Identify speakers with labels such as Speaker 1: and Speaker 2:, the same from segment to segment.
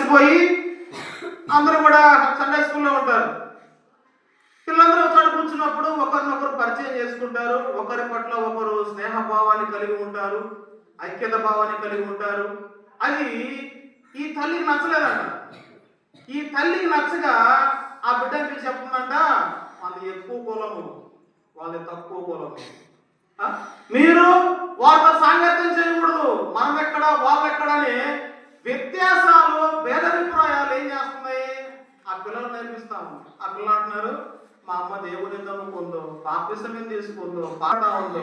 Speaker 1: కలిసిపోయి అందరూ కూడా సండే స్కూల్లో ఉంటారు. పిల్లలందరూ చోట కూర్చున్నప్పుడు ఒకరినొకరు పరిచయం చేసుకుంటారు, ఒకరి పట్ల ఒకరు స్నేహభావాన్ని కలిగి ఉంటారు, ఐక్యత భావాన్ని కలిగి ఉంటారు. అది ఈ తల్లికి నచ్చలేదంట. ఈ తల్లికి నచ్చగా ఆ బిడ్డకి చెప్తుందంట, వాళ్ళది ఎక్కువ కులము, వాళ్ళది తక్కువ కులము, మీరు వాళ్ళతో సాంగత్యం చేయకూడదు, మనం ఎక్కడ వాళ్ళెక్కడ అని వ్యత్యాసాలు భేదాభిప్రాయాలు ఏం చేస్తున్నాయి ఆ పిల్లలు నేర్పిస్తాము. ఆ పిల్లలు అంటున్నారు, మా అమ్మ దేవుని నమ్ముకుందో, బాప్తిసం తీసుకుందో, పాడుతా ఉందో,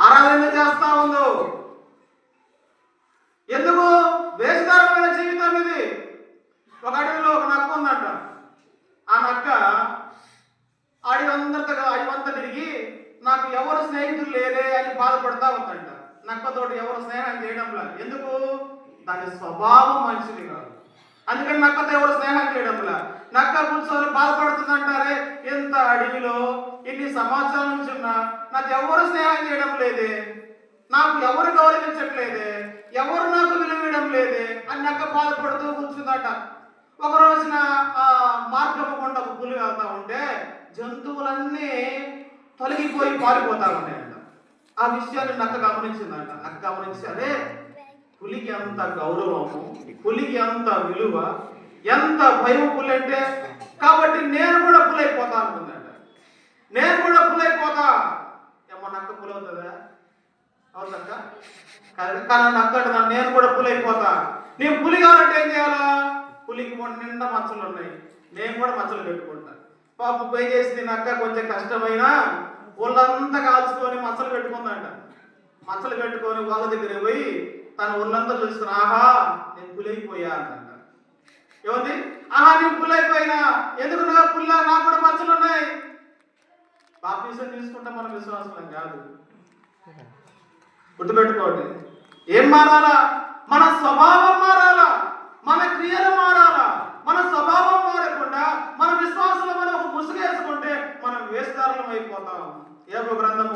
Speaker 1: ఆరాధన చేస్తా ఉందో. ఎందుకు? వేషధారమైన జీవితం ఇది. ఒక అడవిలో ఒక నక్క ఉందంట. ఆ నక్క అడవంతా తిరిగి నాకు ఎవరు స్నేహితులు లేరే అని బాధపడతా ఉందంట. నక్కతోటి ఎవరు స్నేహం చేయడంలా. ఎందుకు? దాని స్వభావం మంచిది కాదు, అందుకని నక్కతో ఎవరు స్నేహం చేయడంలా. నక్క కూర్చొని బాధపడుతుందంటారే, ఎంత అడవిలో ఇన్ని సంవత్సరాల నుంచి ఉన్నా నాకు ఎవరు స్నేహం చేయడం లేదే, నాకు ఎవరు గౌరవించట్లేదే, ఎవరు నాకు విలువడం లేదే అని నక్క బాధపడుతూ కూర్చుందట. ఒక రోజున ఆ మార్గము గుండా ఒక పులి వెళ్తా ఉంటే జంతువులన్నీ తొలగిపోయి పారిపోతా ఉన్నాయంట. ఆ విషయాన్ని నక్క గమనించిందంట. నక్క గమనించి, అదే పులికి ఎంత గౌరవము, పులికి ఎంత విలువ, ఎంత భయం పులి అంటే, కాబట్టి నేను కూడా పులైపోతా అనుకుందంట. నేను కూడా పులైపోతా. ఏమో నక్క పులి అవుతుందా? అవుతుందక్క. కానీ నక్క అంటున్నా, నేను కూడా పులైపోతా. నేను పులి కావాలంటే ఏం చేయాలా? పులికి నిండా మచ్చలు ఉన్నాయి, నేను కూడా మచ్చలు పెట్టుకుంటా. పాపం పై చేసింది నక్క, కొంచెం కష్టమైనా ఒళ్ళంతా కాల్చుకొని మచ్చలు పెట్టుకుందంట. మచ్చలు పెట్టుకొని వాళ్ళ దగ్గర పోయి తన ఒళ్ళంతా చూసుకుని, ఆహా నేను పులైపోయా అంట. ఏమంది? ఆహా నేను పులైపోయినా, ఎందుకు నా పుల్ల, నాకు కూడా మచ్చలు ఉన్నాయి. బాప్తిసం తీసుకుంటే మన విశ్వాసం కాదు, గుర్తుపెట్టుకోండి. ఏం మారాలా? మన స్వభావం మారాలా, మన క్రియలు మారాలా. మన స్వభావం మారకుండా మన విశ్వాసంలో మనం ఒక ముసుగేసుకుంటే మనం వేషధారణం అయిపోతాం. యోబు గ్రంథం